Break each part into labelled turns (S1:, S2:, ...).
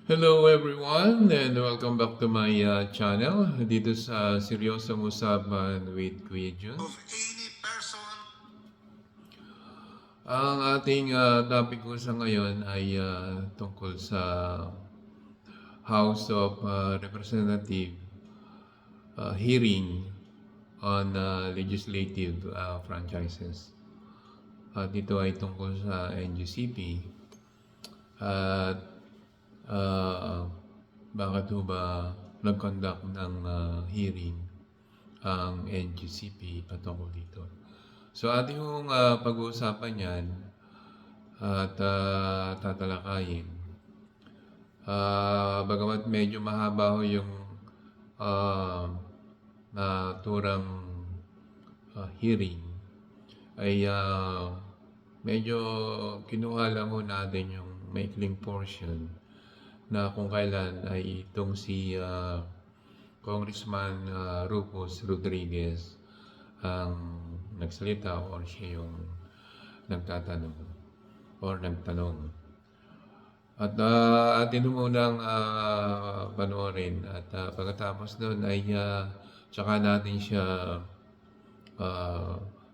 S1: Hello everyone and welcome back to my channel dito sa Seryosong Usapan with Kuya Jun.
S2: Of any person.
S1: Ang ating topic ko sa ngayon ay tungkol sa House of Representative hearing on legislative franchises. Dito ay tungkol sa NGCP at bakit ho ba nag-conduct ng hearing ang NGCP patungkol dito. So ating hong pag-uusapan yan at tatalakayin. Bagamat medyo mahaba ho yung naturang hearing, ay medyo kinuha lang ho natin yung maikling portion na kung kailan ay itong si Congressman Rufus Rodriguez ang nagsalita or siya yung nagtatanong or nagtanong. At atin munang panoorin at pagkatapos doon ay tsaka natin siya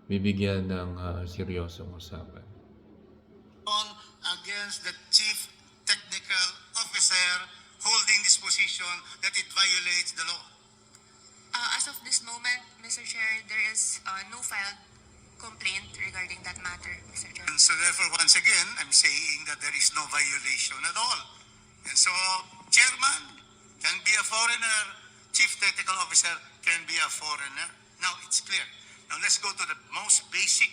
S1: bibigyan ng seryosong usapan.
S2: Against the chief technical officer holding this position that it violates the law.
S3: As of this moment, Mr. Chair, there is no filed complaint regarding that matter, Mr. Chair.
S2: And so therefore, once again, I'm saying that there is no violation at all. And so, chairman can be a foreigner, chief technical officer can be a foreigner. Now, it's clear. Now, let's go to the most basic,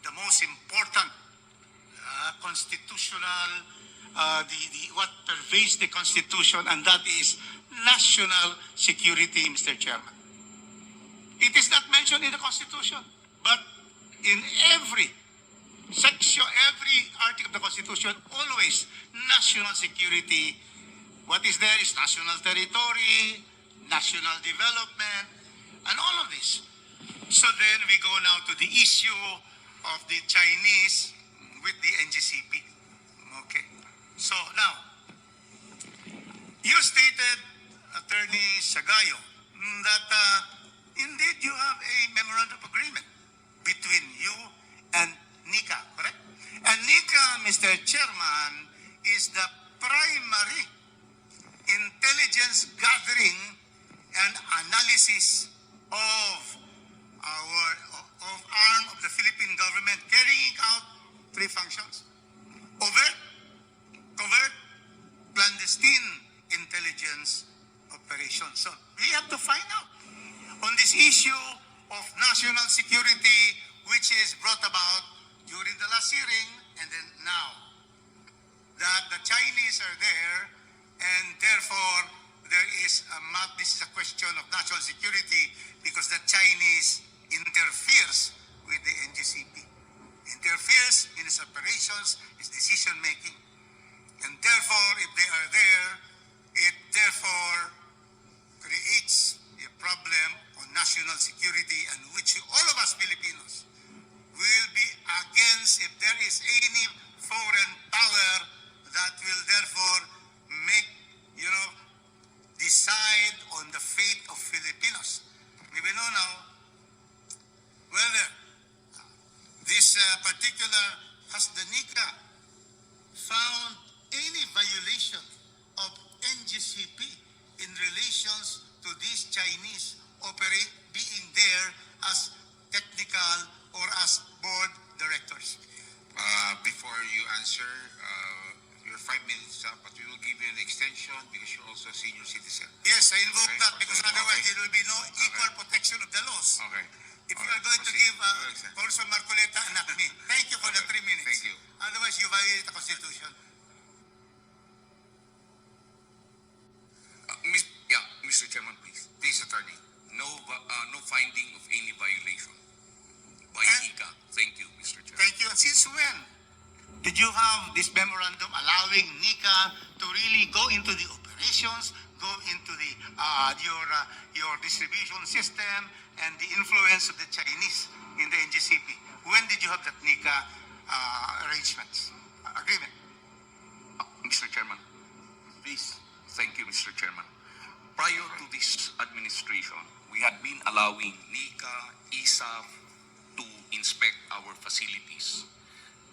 S2: the most important constitutional, what pervades the Constitution, and that is national security, Mr. Chairman. It is not mentioned in the Constitution, but in every section, every article of the Constitution, always national security. What is there is national territory, national development, and all of this. So then we go now to the issue of the Chinese with the NGCP. Okay. So now, you stated, Attorney Sagayo, that indeed you have a memorandum of agreement between you and NICA, correct? And NICA, Mr. Chairman, is the primary intelligence gathering and analysis of arm of the Philippine government, carrying out three functions: overt, covert, clandestine intelligence operations. So we have to find out on this issue of national security, which is brought about during the last hearing and then now, that the Chinese are there, and therefore there is this is a question of national security because the Chinese interferes with the NGCP, interferes in its operations, its decision making, and therefore if they are there, it therefore creates a problem on national security, and which all of us Filipinos will be against if there is any foreign power that will therefore make, decide on the fate of Filipinos. We will know now whether this particular, has the NICA found any violation of NGCP in relations to these Chinese being there as technical or as board directors?
S4: Before you answer, your 5 minutes up, but we will give you an extension because you're also a senior citizen.
S2: Yes, I invoke
S4: Okay.
S2: that because otherwise
S4: Okay.
S2: there will be no equal protection of the laws.
S4: Okay.
S2: If you
S4: All
S2: are
S4: right,
S2: going to
S4: proceed.
S2: give
S4: Proceed.
S2: Congressman Marcoleta and not me. Thank you for the
S4: Okay.
S2: 3 minutes.
S4: Thank you.
S2: Otherwise you violate the Constitution.
S4: Mr. Chairman, please. Please, attorney. No finding of any violation by NICA. Thank you, Mr. Chairman.
S2: Thank you. And since when did you have this memorandum allowing NICA to really go into the operations, go into the your distribution system and the influence of the Chinese in the NGCP? When did you have that NICA agreement?
S4: Mr. Chairman,
S2: Please.
S4: this administration, we had been allowing NICA, ISAF to inspect our facilities.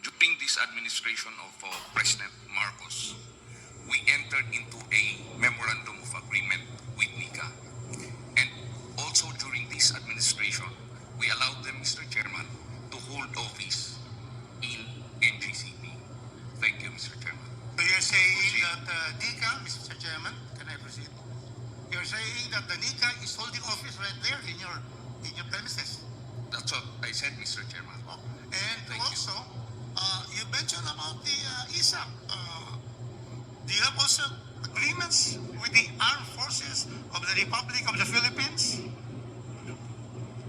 S4: During this administration of President Marcos, we entered into a memorandum of agreement with NICA. And also during this administration, we allowed them, Mr. Chairman, to hold office in NGCP. Thank you, Mr. Chairman.
S2: So you're saying that NICA, Mr. Chairman, can I proceed? You're saying that the NICA is holding office right there in your premises.
S4: That's what I said, Mr. Chairman.
S2: Oh, and
S4: Thank you.
S2: also, you mentioned about the ISAP. Do you have also agreements with the armed forces of the Republic of the Philippines?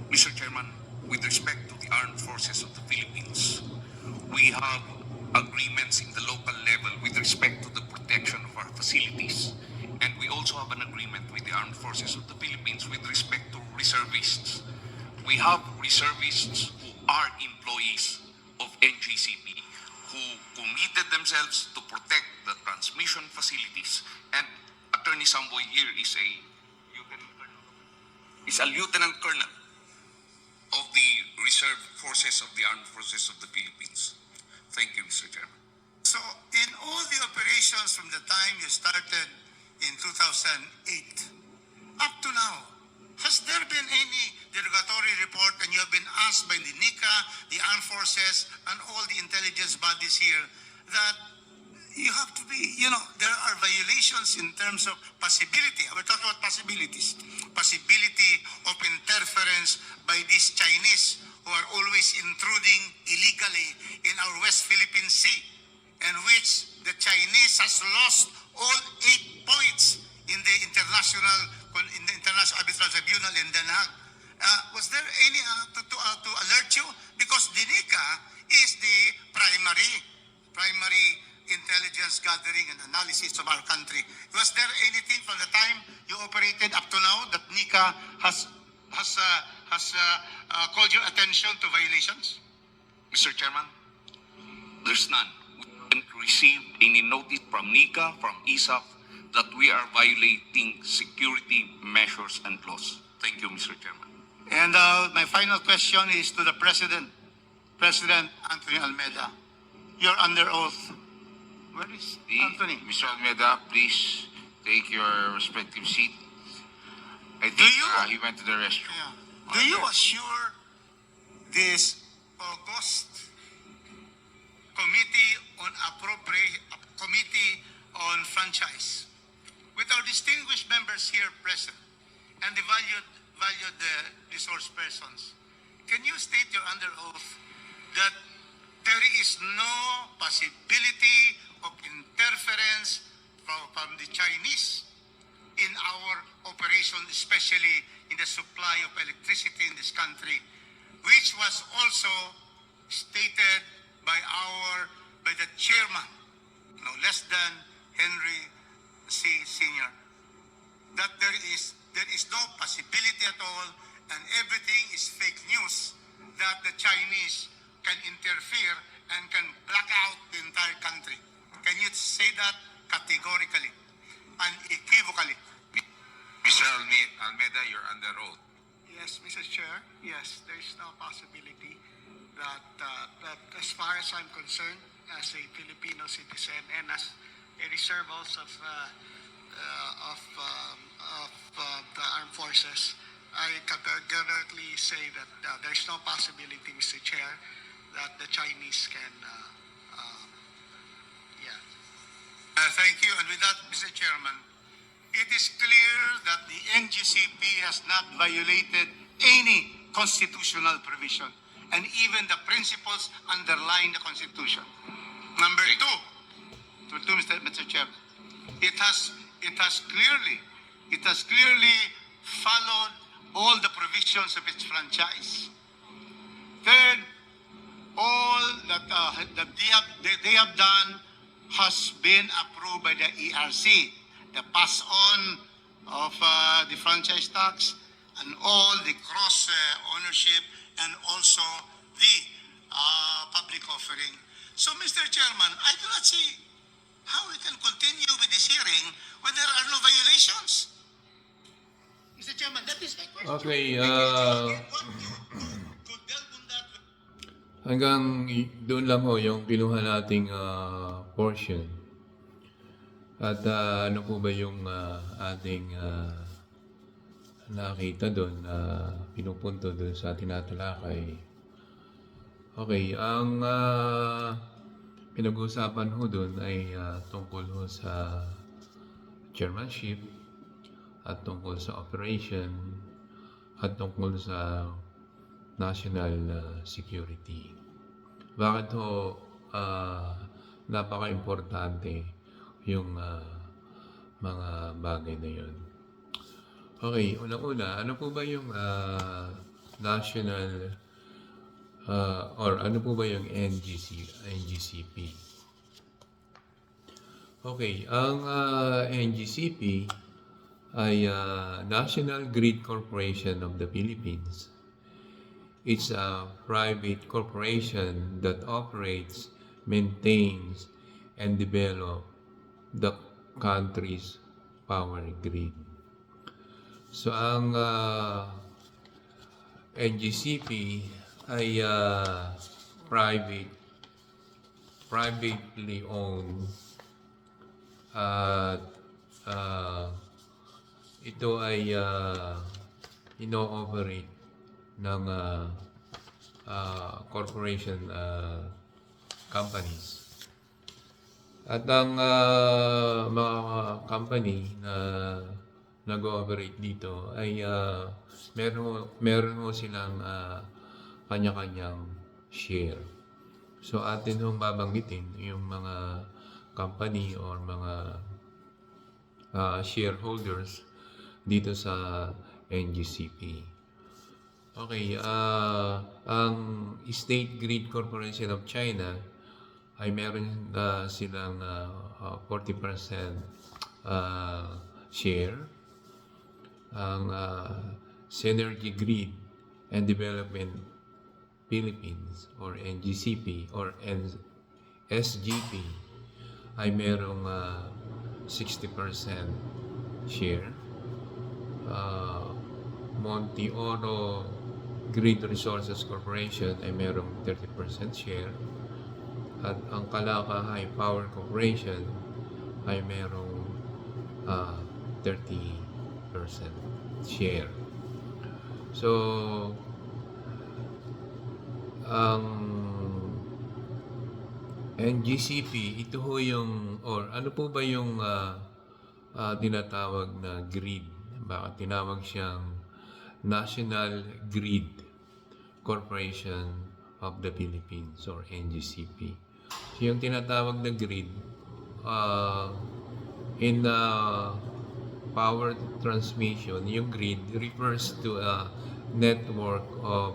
S4: Mr. Chairman, with respect to the armed forces of the Philippines, we have agreements in the local level with respect to the protection of our facilities. And we also have an agreement with the armed forces of the Philippines with respect to reservists. We have reservists who are employees of NGCP who committed themselves to protect the transmission facilities. And Attorney Samboy here is a lieutenant colonel of the reserve forces of the armed forces of the Philippines. Thank you, Mr. Chairman.
S2: So, in all the operations from the time you started in 2008 up to now, has there been any derogatory report and you have been asked by the NICA, the armed forces, and all the intelligence bodies here that you have to be, there are violations in terms of possibility. We're talking about possibilities. Possibility of interference by these Chinese who are always intruding illegally in our West Philippine Sea, and which the Chinese has lost all 8 points in the international arbitral tribunal in Den Haag. Was there any to alert you? Because the NICA is the primary intelligence gathering and analysis of our country. Was there anything from the time you operated up to now that NICA has called your attention to violations?
S4: Mr. Chairman, there's none. We haven't received any notice from NICA, from ISAF, that we are violating security measures and laws. Thank you, Mr. Chairman.
S2: And my final question is to the President Anthony Almeida. You're under oath. Where is Anthony?
S5: Mr. Almeida, please take your respective seat. I think he went to the restroom.
S2: Yeah. Do you assure this August committee on franchise, with our distinguished members here present and the valued resource persons, can you state you're under oath that there is no possibility of interference from the Chinese in our operation, especially in the supply of electricity in this country, which was also stated by the chairman, no less than Henry C. Sr., that there is no possibility at all, and everything is fake news, that the Chinese can interfere and can black out the entire country. Can you say that categorically, unequivocally?
S5: Mr. Almeida, you're under oath.
S6: Yes, Mr. Chair. Yes, there is no possibility that as far as I'm concerned, as a Filipino citizen and as a reserve also of the armed forces, I categorically say that there's no possibility, Mr. Chair, that the Chinese can,
S2: Thank you. And with that, Mr. Chairman, it is clear that the NGCP has not violated any constitutional provision and even the principles underlying the Constitution. Number two, Mr. Chairman, it has clearly followed all the provisions of its franchise. Third, all that they have done has been approved by the ERC. The pass on of the franchise tax and all the cross ownership and also the public offering. So, Mr. Chairman, I do not see how we can continue with this hearing when there are no violations.
S1: Okay,
S2: Could delve on that.
S1: hanggang doon lang ho yung kinuha nating portion. At ano po ba yung ating nakita doon na pinupunto doon sa tinatalakay? Okay, ang pinag-uusapan ho doon ay tungkol ho sa chairmanship at tungkol sa operation at tungkol sa national security. Bakit ho napaka-importante yung mga bagay na yun? Okay, unang-una, ano po ba yung national or ano po ba yung NGCP? Okay, ang NGCP ay National Grid Corporation of the Philippines. It's a private corporation that operates, maintains, and develops the country's power grid. So, ang NGCP ay privately owned at ito ay ino-operate ng corporation companies. At ang mga company na nag-ooperate dito ay meron ho silang kanya-kanyang share. So atin hong babanggitin yung mga company or mga shareholders dito sa NGCP. Okay, ang State Grid Corporation of China ay meron silang 40% share. Ang Synergy Grid and Development Philippines or NGCP or SGP ay merong 60% share. Monte Oro Grid Resources Corporation ay merong 30% share. At ang Calaca High Power Corporation ay merong 30% share. So, ang NGCP, ito ho yung, or ano po ba yung tinatawag na grid? Bakit tinawag siyang National Grid Corporation of the Philippines or NGCP? So, yung tinatawag na grid, in power transmission, yung grid refers to a network of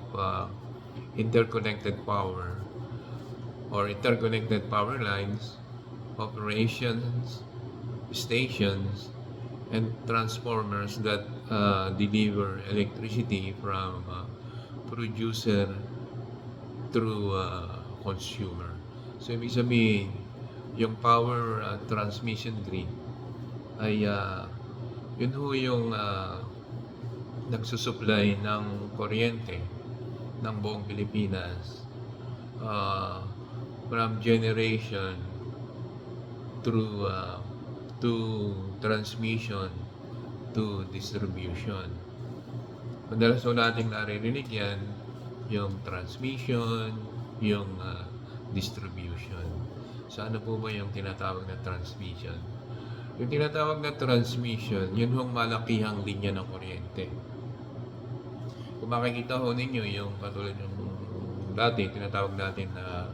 S1: interconnected power or interconnected power lines, operations, stations, and transformers that deliver electricity from producer through consumer. So, ibig sabihin, yung power transmission grid ay yun ho yung nagsusupply ng kuryente ng buong Pilipinas from generation through to transmission to distribution. Madalas ho nating naririnig yan, yung transmission, yung distribution. So ano po ba yung tinatawag na transmission? Yung tinatawag na transmission, yun hong malakihang linya ng kuryente. Kung makikita ho ninyo yung katulad yung dati, tinatawag natin na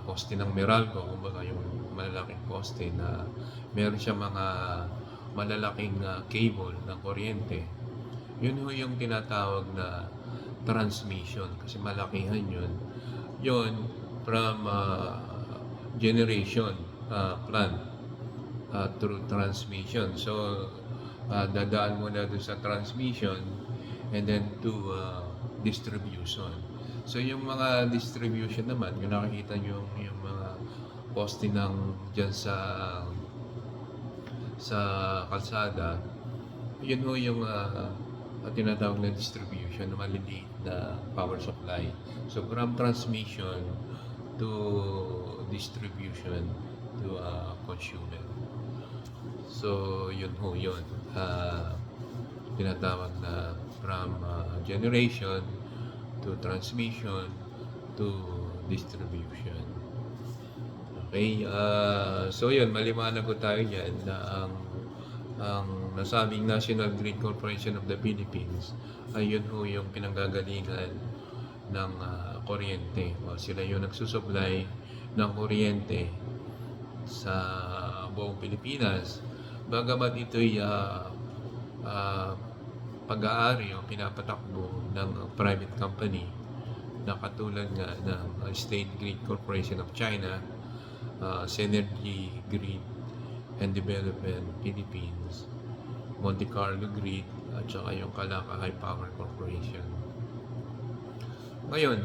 S1: poste ng Meralco, kumbaga yung malalaking poste na meron siya mga malalaking cable ng kuryente. Yun ho yung tinatawag na transmission kasi malakihan yun. Yun from generation plant through transmission. So, dadaan muna doon sa transmission and then to distribution. So, yung mga distribution naman, yung nakikita nyo yung mga poste ng dyan sa kalsada, yun ho yung tinatawag na distribution, na maliliit na power supply. So from transmission to distribution to consumer. So yun ho yun. Tinatawag na from generation to transmission to distribution. Okay, so yun, maliwanag ko tayo dyan na ang nasabing National Grid Corporation of the Philippines ay yun ho yung pinanggagalingan ng kuryente. O, sila yung nagsusupply ng kuryente sa buong Pilipinas. Bagamat ito'y pag-aari o pinapatakbo ng private company na katulad nga ng State Grid Corporation of China, Synergy Grid and Development Philippines, Monte Carlo Grid, at saka yung Calaca High Power Corporation. Ngayon,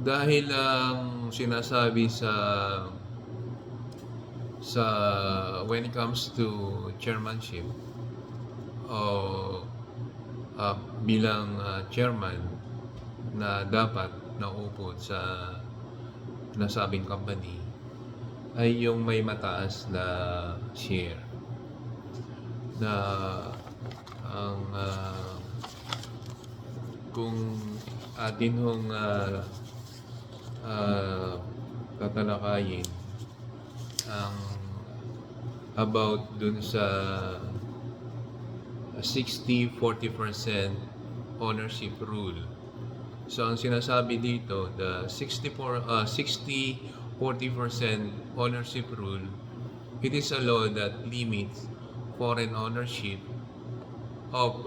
S1: dahil ang sinasabi sa when it comes to chairmanship o bilang chairman na dapat naupo sa nasabing company ay yung may mataas na share na ang kung atin hong tatalakayin ang about dun sa 60-40% ownership rule. So ang sinasabi dito, the 60-40% ownership rule, it is a law that limits foreign ownership of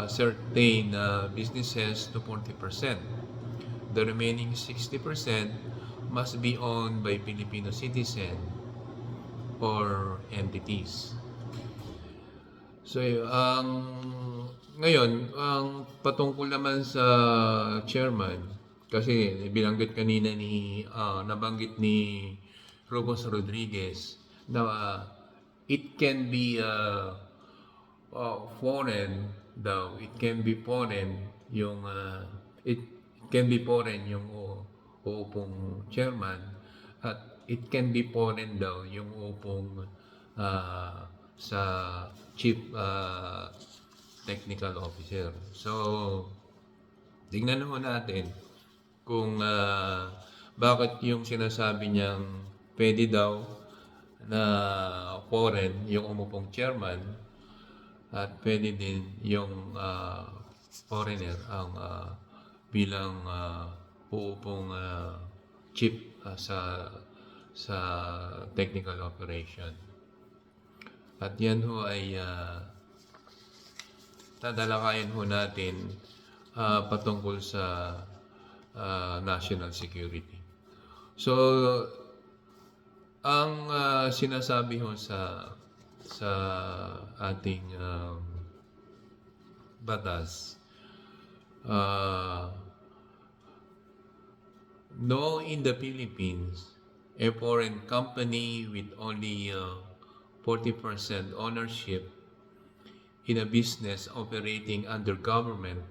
S1: certain businesses to 40%. The remaining 60% must be owned by Filipino citizen or entities. So, ngayon, ang patungkol naman sa chairman, kasi binanggit kanina nabanggit ni Rufus Rodriguez na it can be foreign daw, it can be foreign yung uupong chairman at it can be foreign daw yung uupong sa chief technical officer. So, tingnan naman natin kung bakit yung sinasabi niyang pwede daw na foreign yung umupong chairman at pwede din yung foreigner ang bilang uupong chief sa technical operation. At yan ho ay tatalakayin ho natin patungkol sa national security. So, ang sinasabi ho sa ating batas, no, in the Philippines, a foreign company with only 40% ownership in a business operating under government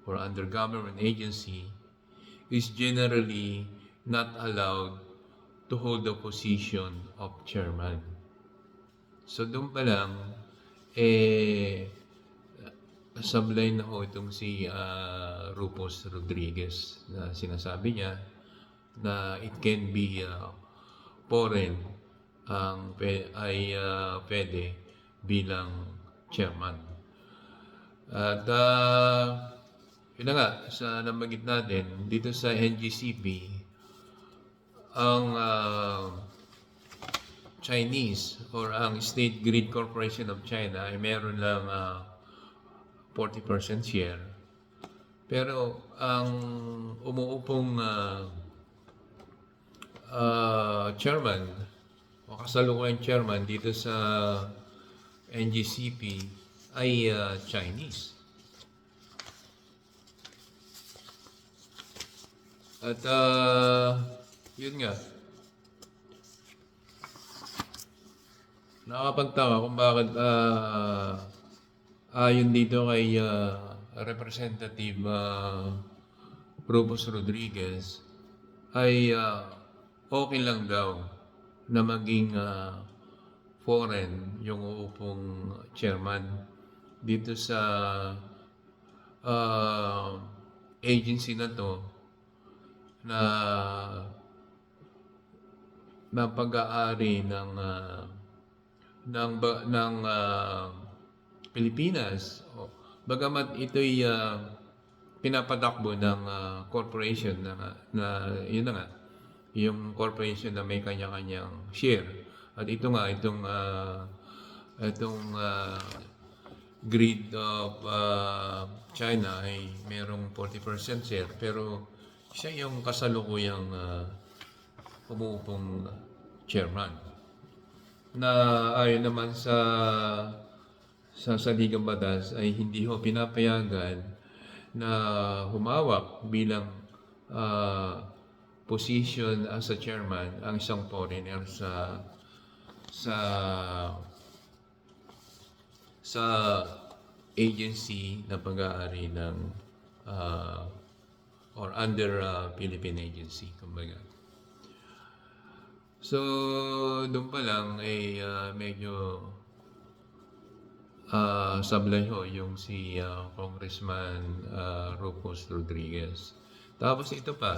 S1: or under government agency is generally not allowed to hold the position of chairman. So doon pa lang, sablay na ho itong si Rufus Rodriguez na sinasabi niya na it can be foreign ang pwede bilang chairman. At yun na nga, sa nabanggit natin, dito sa NGCP, ang Chinese or ang State Grid Corporation of China ay meron lang 40% share. Pero ang umuupong chairman o kasalukuyang chairman dito sa NGCP ay Chinese. At yun nga, nakapagtaka kung bakit ayon dito kay Representative Rufus Rodriguez ay okay lang daw na maging foreign yung uupong chairman dito sa agency na to na pag-aari ng Pilipinas. Bagamat ito'y pinapatakbo ng corporation na yun na nga, yung corporation na may kanya-kanyang share. At ito nga, itong greed of China ay merong 40% share, pero siya yung kasalukuyang umuupong chairman na ayon naman sa saligang batas ay hindi ho pinapayagan na humawak bilang position as a chairman ang isang foreigner sa agency na pag-aari ng or under Philippine agency, kumbaga. So, doon pa lang ay medyo sablay ho yung si Congressman Rufus Rodriguez. Tapos ito pa,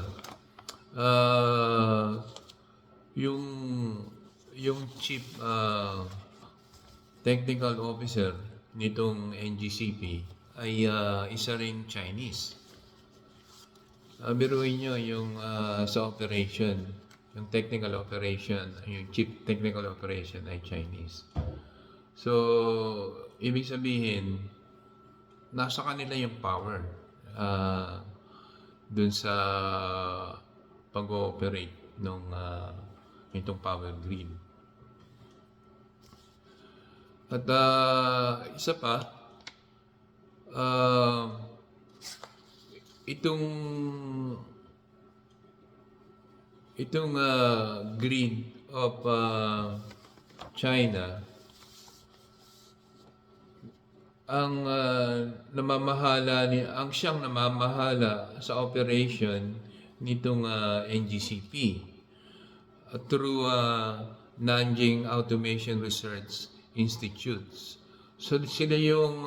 S1: yung chief technical officer nitong NGCP ay isa ring Chinese. Biruin nyo yung sa operation, yung technical operation, yung chief technical operation ay Chinese. So, ibig sabihin, nasa kanila yung power dun sa pag-ooperate ng itong power grid. At isa pa, itong grid of China, ang siyang namamahala sa operation nitong NGCP through Nanjing Automation Research Institutes. So sila yung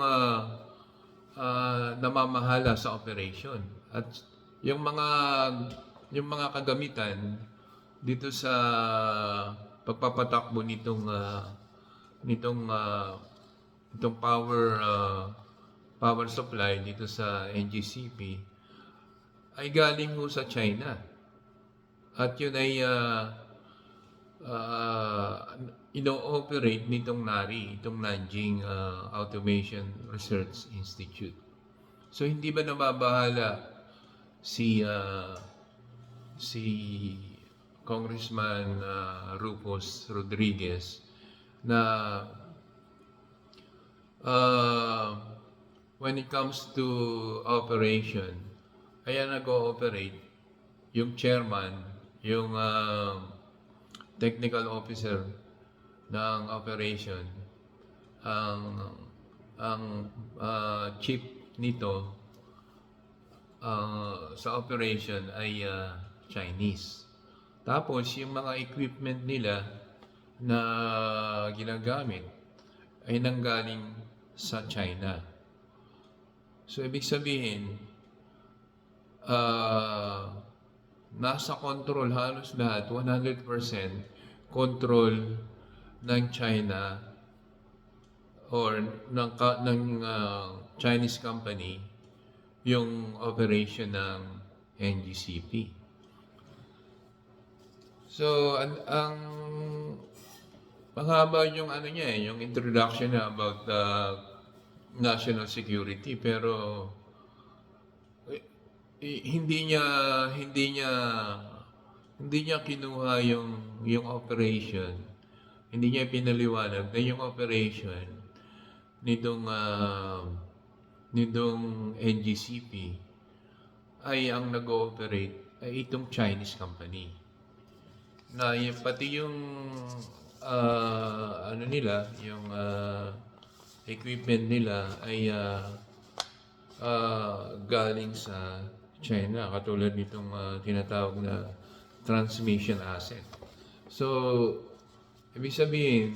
S1: namamahala sa operation, at yung mga kagamitan dito sa pagpapatakbo nitong power supply dito sa NGCP ay galing ho sa China. At yun ay ino-operate nitong NARI, itong Nanjing Automation Research Institute. So hindi ba nababahala si Congressman Rufus Rodriguez na when it comes to operation, ayan nag-ooperate yung chairman, yung technical officer ng operation, ang chief nito sa operation ay Chinese. Tapos yung mga equipment nila na ginagamit ay nanggaling sa China. So ibig sabihin, nasa control halos lahat, 100% control ng China or ng Chinese company yung operation ng NGCP. So ang mahaba yung yung introduction na about national security, pero hindi niya kinuha yung operation, hindi niya pinaliwanag na yung operation nitong NGCP ay ang nag-ooperate ay itong Chinese company, na pati yung ano nila, yung equipment nila ay galing sa China, katulad nitong tinatawag na transmission asset. So, ibig sabihin,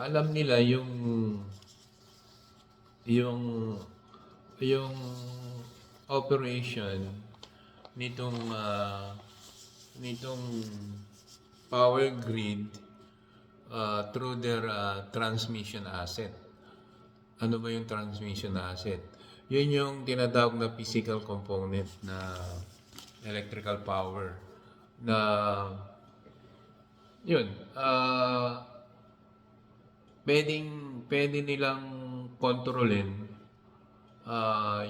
S1: alam nila yung operation nitong power grid through their transmission asset. Ano ba yung transmission asset? Yun yung tinatawag na physical component na electrical power na yun, pwede nilang kontrolin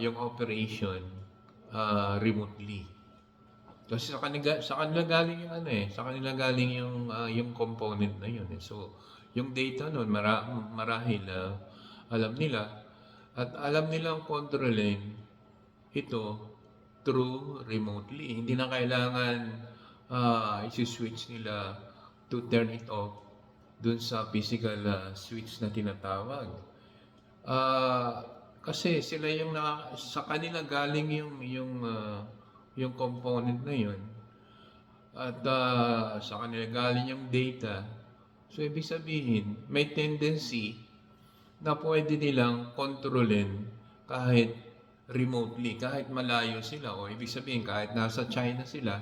S1: yung operation remotely. Kasi sa kanila galing yung sa kanila galing yung component na yun. So, yung data nun marahil alam nila at alam nilang kontrolin ito through remotely. Hindi na kailangan isi-switch nila to turn it off dun sa physical switch na tinatawag. Kasi sila yung sa kanila galing yung component na yun. At sa kanila galing yung data. So, ibig sabihin, may tendency na pwede nilang kontrolin kahit remotely, kahit malayo sila. O ibig sabihin, kahit nasa China sila,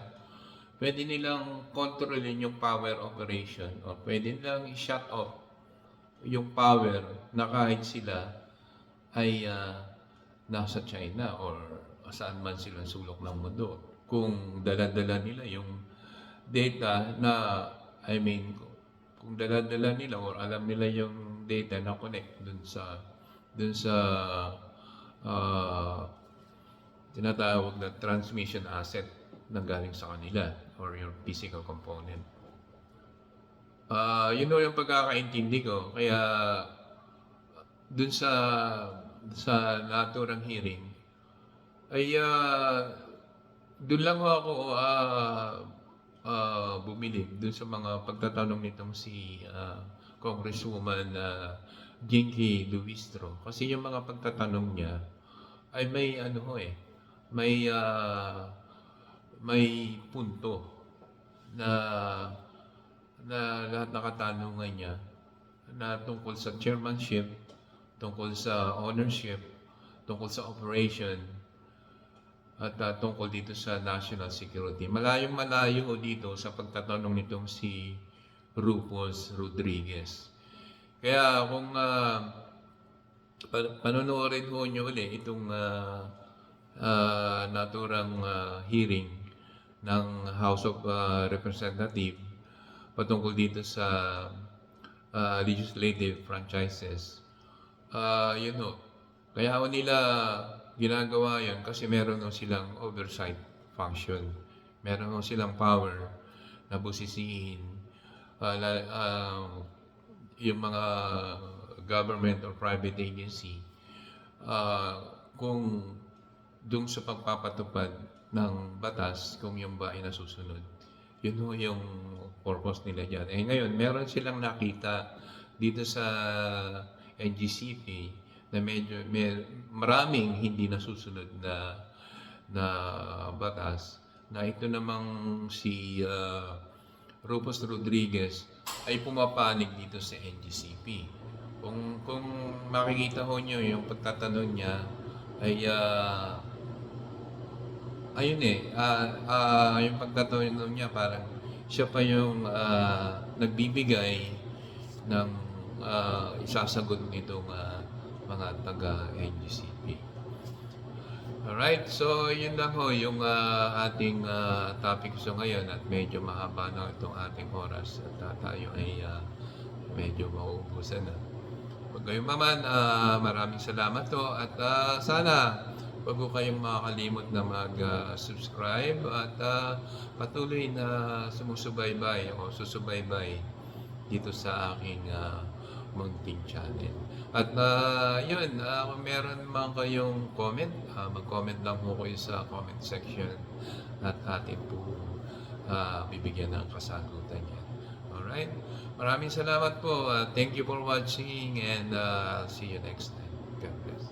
S1: pwede nilang kontrolin yung power operation. O pwede nilang i-shut off yung power na kahit sila ay nasa China or saan man silang sulok ng mundo. Kung dala-dala nila yung data na, kung dala-dala nila or alam nila yung data na connect dun sa tinatawag na transmission asset na galing sa kanila or your physical component. Yun yung pagkakaintindi ko. Kaya dun sa naturang hearing ay dun lang ako bumili dun sa mga pagtatanong nitong si Congresswoman Jinky Luistro. Kasi yung mga pagtatanong niya ay may punto na lahat ng katanungan niya na tungkol sa chairmanship, tungkol sa ownership, tungkol sa operation, at tungkol dito sa national security. Malayong-malayo dito sa pagtatanong nitong si Rufus Rodriguez. Kaya kung panonoorin ho nyo ulit itong naturang hearing ng House of Representatives patungkol dito sa legislative franchises, yun ho. Kaya ho nila ginagawa yan kasi meron ho silang oversight function. Meron ho silang power na busisihin yung mga government or private agency kung dung sa pagpapatupad ng batas kung yung ba ay nasusunod. Yun ho yung purpose nila dyan. Ngayon, meron silang nakita dito sa NGCP na maraming hindi nasusunod na batas, na ito namang si Rufus Rodriguez ay pumapanig dito sa NGCP. Kung makikita ho nyo yung pagtatanong niya ay yung pagtatanong niya parang siya pa yung nagbibigay ng isasagot nitong mga taga-NGCP. Alright, so yun lang ho yung ating topic so ngayon at medyo mahaba na itong ating oras at tayo ay medyo mauubusan na. Gayunpaman, maraming salamat to at sana wag ko kayong makakalimot na mag-subscribe at patuloy na sumusubaybay o susubaybay dito sa aking munting channel. At yun, kung meron man kayong comment, mag-comment lang po kayo sa comment section at atin po bibigyan ng kasagutan yan. Alright? Alright? Maraming salamat po. Thank you for watching and I'll see you next time. God bless.